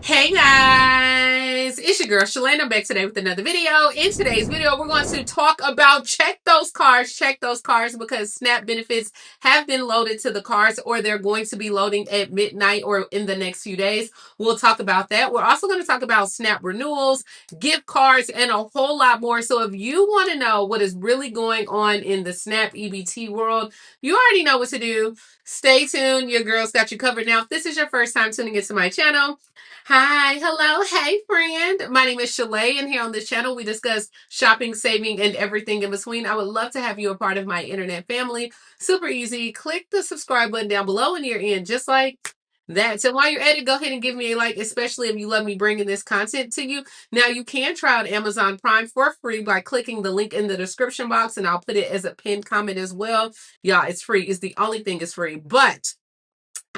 Hey guys, it's your girl Shalae. I'm back today with another video. In today's video, we're going to talk about check those cards because SNAP benefits have been loaded to the cards or they're going to be loading at midnight or in the next few days. We'll talk about that. We're also going to talk about SNAP renewals, gift cards, and a whole lot more. So if you want to know what is really going on in the SNAP EBT world, you already know what to do. Stay tuned. Your girl's got you covered. Now, if this is your first time tuning into my channel, hi, hello, hey friend. My name is Shalae, and here on this channel we discuss shopping, saving, and everything in between. I would love to have you a part of my internet family. Super easy. Click the subscribe button down below and you're in just like that. So while you're at it, go ahead and give me a like, especially if you love me bringing this content to you. Now you can try out Amazon Prime for free by clicking the link in the description box, and I'll put it as a pinned comment as well. Y'all, it's free. It's the only thing is free. But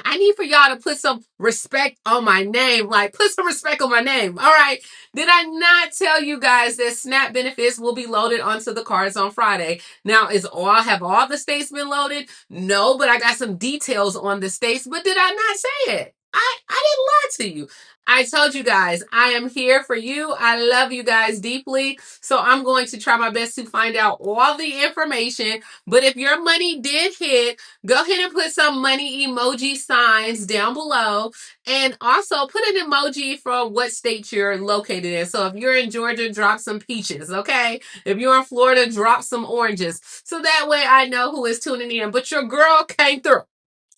I need for y'all to put some respect on my name. Like, put some respect on my name. All right. Did I not tell you guys that SNAP benefits will be loaded onto the cards on Friday? Now, have all the states been loaded? No, but I got some details on the states. But did I not say it? I didn't lie to you. I told you guys I am here for you. I love you guys deeply. So I'm going to try my best to find out all the information. But if your money did hit, go ahead and put some money emoji signs down below. And also put an emoji for what state you're located in. So if you're in Georgia, drop some peaches, okay? If you're in Florida, drop some oranges. So that way I know who is tuning in. But your girl came through.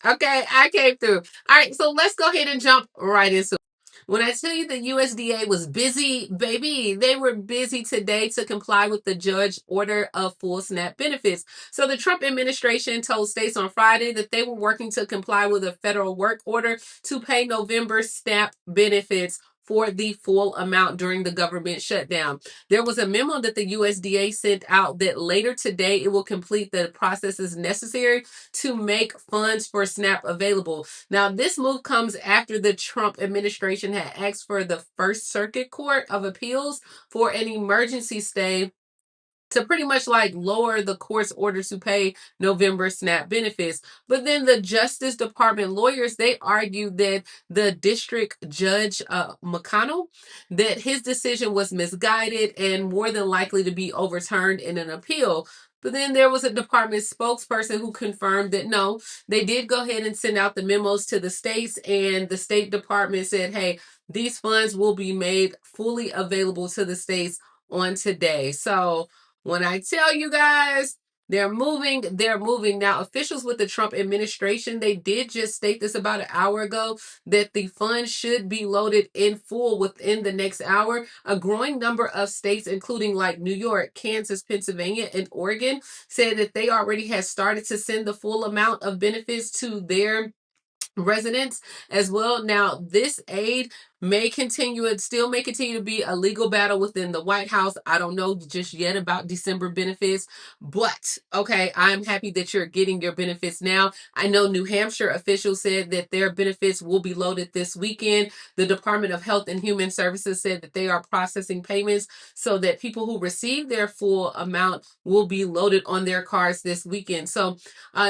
Okay, I came through. All right, so let's go ahead and jump right into it. When I tell you the USDA was busy, baby, they were busy today to comply with the judge order of full SNAP benefits. So the Trump administration told states on Friday that they were working to comply with a federal work order to pay November SNAP benefits for the full amount during the government shutdown. There was a memo that the USDA sent out that later today it will complete the processes necessary to make funds for SNAP available. Now, this move comes after the Trump administration had asked for the First Circuit Court of Appeals for an emergency stay to pretty much like lower the court's orders to pay November SNAP benefits. But then the Justice Department lawyers, they argued that the district judge, McConnell, that his decision was misguided and more than likely to be overturned in an appeal. But then there was a department spokesperson who confirmed that no, they did go ahead and send out the memos to the states, and the State Department said, hey, these funds will be made fully available to the states on today. So when I tell you guys, they're moving, they're moving. Now, officials with the Trump administration, they did just state this about an hour ago that the funds should be loaded in full within the next hour. A growing number of states, including like New York, Kansas, Pennsylvania, and Oregon, said that they already had started to send the full amount of benefits to their residents as well. Now, this aid may continue, it still may continue to be a legal battle within the White House. I don't know just yet about December benefits, but okay, I'm happy that you're getting your benefits now. I know New Hampshire officials said that their benefits will be loaded this weekend. The Department of Health and Human Services said that they are processing payments so that people who receive their full amount will be loaded on their cards this weekend. So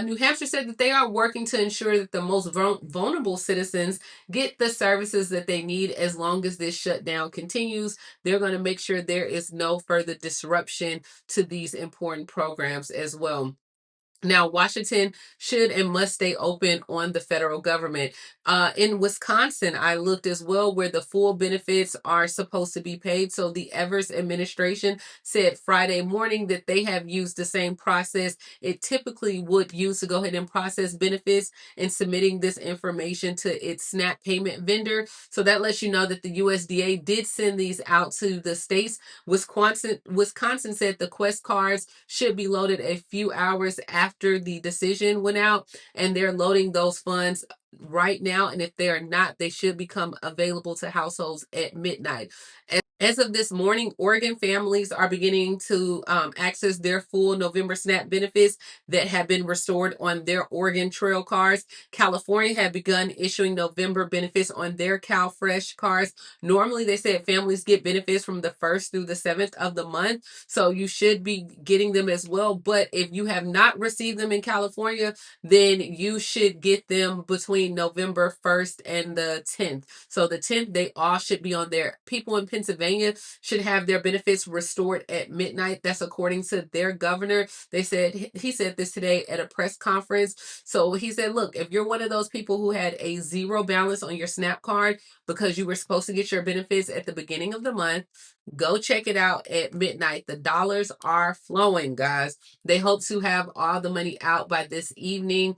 New Hampshire said that they are working to ensure that the most vulnerable citizens get the services that they need as long as this shutdown continues. They're going to make sure there is no further disruption to these important programs as well. Now, Washington should and must stay open on the federal government. In Wisconsin, I looked as well where the full benefits are supposed to be paid. So the Evers administration said Friday morning that they have used the same process it typically would use to go ahead and process benefits and submitting this information to its SNAP payment vendor. So that lets you know that the USDA did send these out to the states. Wisconsin said the Quest cards should be loaded a few hours after the decision went out, and they're loading those funds right now. And if they are not, they should become available to households at midnight. As of this morning, Oregon families are beginning to access their full November SNAP benefits that have been restored on their Oregon Trail cards. California had begun issuing November benefits on their CalFresh cards. Normally, they said families get benefits from the 1st through the 7th of the month, so you should be getting them as well. But if you have not received them in California, then you should get them between November 1st and the 10th. So the 10th, they all should be on there. People in Pennsylvania should have their benefits restored at midnight. That's according to their governor. They said, he said this today at a press conference. So he said, look, if you're one of those people who had a zero balance on your SNAP card because you were supposed to get your benefits at the beginning of the month, go check it out at midnight. The dollars are flowing, guys. They hope to have all the money out by this evening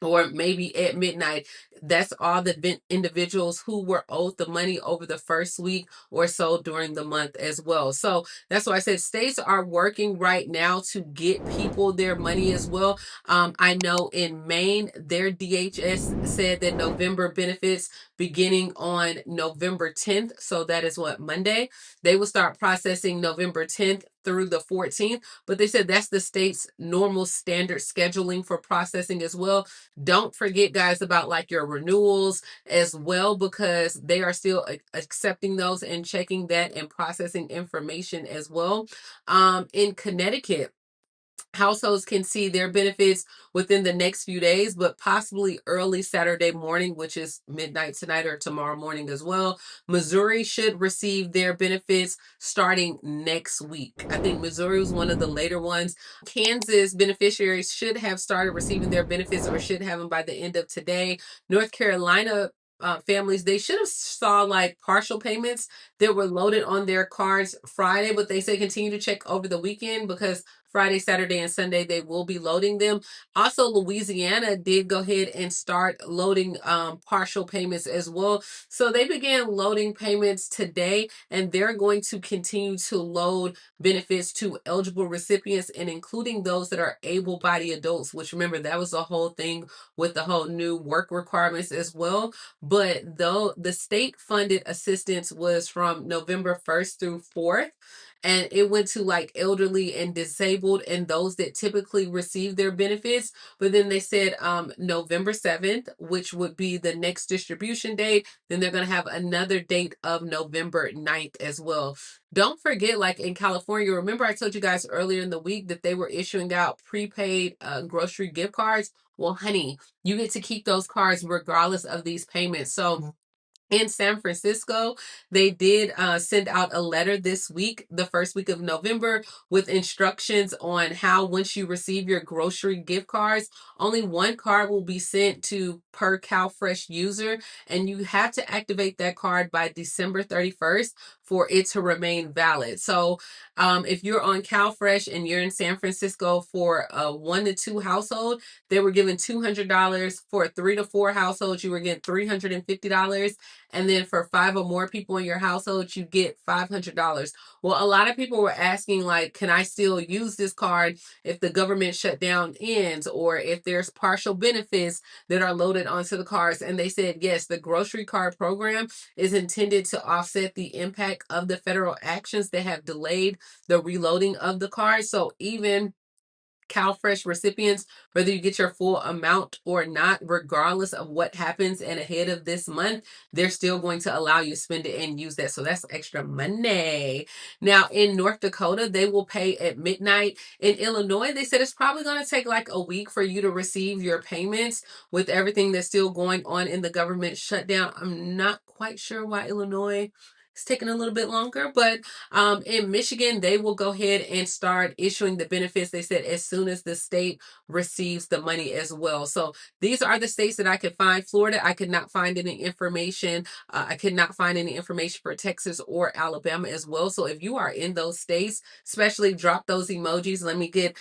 or maybe at midnight. That's all the individuals who were owed the money over the first week or so during the month as well. So that's why I said states are working right now to get people their money as well. I know in Maine, their DHS said that November benefits beginning on November 10th. So that is what, Monday? They will start processing November 10th through the 14th. But they said that's the state's normal standard scheduling for processing as well. Don't forget, guys, about like your renewals as well, because they are still accepting those and checking that and processing information as well. In Connecticut, households can see their benefits within the next few days, but possibly early Saturday morning, which is midnight tonight or tomorrow morning as well. Missouri should receive their benefits starting next week. I think Missouri was one of the later ones. Kansas beneficiaries should have started receiving their benefits or should have them by the end of today. North Carolina families, they should have saw like partial payments that were loaded on their cards Friday, but they say continue to check over the weekend because Friday, Saturday, and Sunday, they will be loading them. Also, Louisiana did go ahead and start loading partial payments as well. So they began loading payments today, and they're going to continue to load benefits to eligible recipients and including those that are able-bodied adults, which remember, that was the whole thing with the whole new work requirements as well. But though the state-funded assistance was from November 1st through 4th, and it went to like elderly and disabled and those that typically receive their benefits. But then they said November 7th, which would be the next distribution date. Then they're going to have another date of November 9th as well. Don't forget, like in California, remember I told you guys earlier in the week that they were issuing out prepaid grocery gift cards? Well, honey, you get to keep those cards regardless of these payments. So in San Francisco, they did send out a letter this week, the first week of November, with instructions on how once you receive your grocery gift cards, only one card will be sent to per CalFresh user, and you have to activate that card by December 31st for it to remain valid. So if you're on CalFresh and you're in San Francisco for a 1 to 2 household, they were given $200. For 3 to 4 households, you were getting $350. And then for 5 or more people in your household, you get $500. Well, a lot of people were asking, like, can I still use this card if the government shutdown ends or if there's partial benefits that are loaded onto the cards? And they said, yes, the grocery card program is intended to offset the impact of the federal actions that have delayed the reloading of the card. So even CalFresh recipients, whether you get your full amount or not, regardless of what happens and ahead of this month, they're still going to allow you to spend it and use that. So that's extra money. Now in North Dakota, they will pay at midnight. In Illinois, they said it's probably going to take like a week for you to receive your payments with everything that's still going on in the government shutdown. I'm not quite sure why Illinois is taking a little bit longer, but in Michigan, they will go ahead and start issuing the benefits. They said as soon as the state receives the money as well. So these are the states that I could find. Florida, I could not find any information. I could not find any information for Texas or Alabama as well. So if you are in those states, especially drop those emojis. Let me get,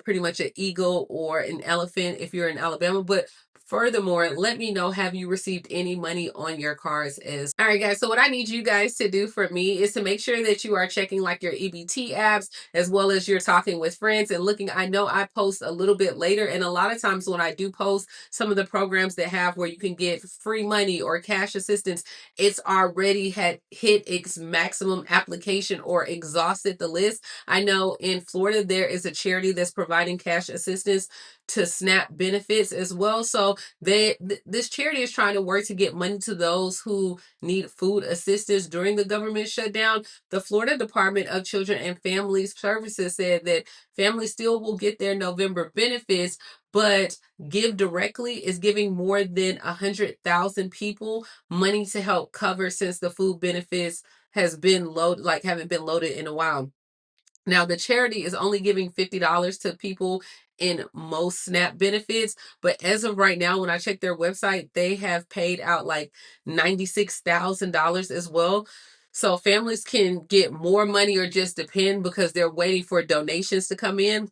pretty much an eagle or an elephant if you're in Alabama. But Furthermore, let me know, have you received any money on your cards as all right, guys. So what I need you guys to do for me is to make sure that you are checking like your EBT apps, as well as you're talking with friends and looking. I know I post a little bit later, and a lot of times when I do post some of the programs that have where you can get free money or cash assistance, it's already had hit its maximum application or exhausted the list. I know in Florida there is a charity that's providing cash assistance to SNAP benefits as well. So this charity is trying to work to get money to those who need food assistance during the government shutdown. The Florida Department of Children and Family Services said that families still will get their November benefits, but Give Directly is giving more than 100,000 people money to help cover since the food benefits has been loaded, like haven't been loaded in a while. Now, the charity is only giving $50 to people in most SNAP benefits, but as of right now, when I check their website, they have paid out like $96,000 as well. So families can get more money or just depend because they're waiting for donations to come in.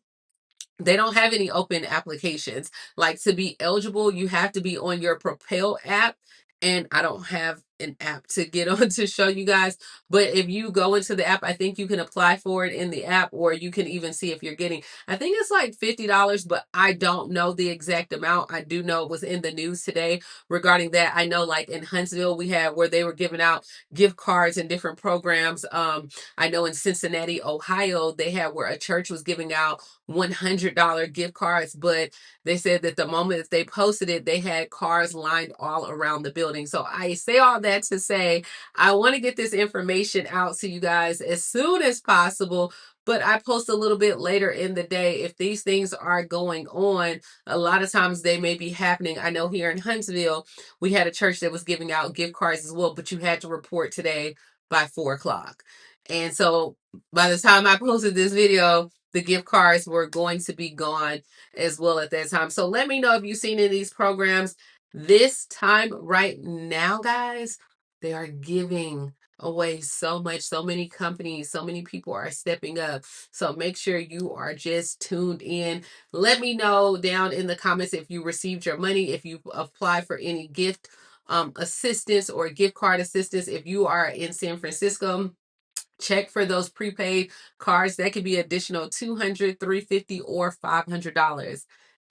They don't have any open applications. Like to be eligible, you have to be on your Propel app. And I don't have an app to get on to show you guys. But if you go into the app, I think you can apply for it in the app, or you can even see if you're getting, I think it's like $50, but I don't know the exact amount. I do know it was in the news today regarding that. I know like in Huntsville, we had where they were giving out gift cards and different programs. I know in Cincinnati, Ohio, they had where a church was giving out $100 gift cards, but they said that the moment that they posted it, they had cars lined all around the building. So I say all that to say, I want to get this information out to you guys as soon as possible. But I post a little bit later in the day. If these things are going on, a lot of times they may be happening. I know here in Huntsville, we had a church that was giving out gift cards as well, but you had to report today by 4 o'clock. And so by the time I posted this video, the gift cards were going to be gone as well at that time. So let me know if you've seen any of these programs. This time right now, guys, they are giving away so much. So many companies, so many people are stepping up. So make sure you are just tuned in. Let me know down in the comments if you received your money, if you applied for any gift assistance or gift card assistance. If you are in San Francisco, check for those prepaid cards. That could be additional $200, $350, or $500.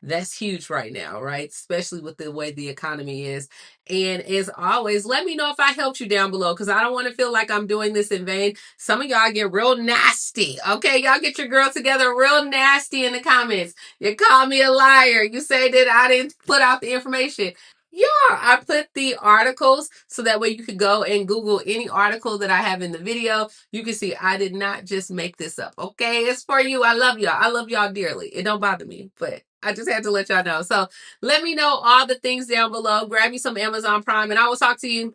That's huge right now, right? Especially with the way the economy is. And as always, let me know if I helped you down below, because I don't want to feel like I'm doing this in vain. Some of y'all get real nasty. Okay, y'all get your girl together real nasty in the comments. You call me a liar. You say that I didn't put out the information. Yeah, I put the articles so that way you could go and Google any article that I have in the video. You can see I did not just make this up. Okay, it's for you. I love y'all. I love y'all dearly. It don't bother me, but I just had to let y'all know. So let me know all the things down below. Grab you some Amazon Prime, and I will talk to you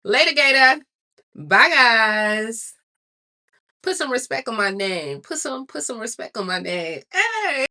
later, Gator. Bye, guys. Put some respect on my name. Put some respect on my name. Hey.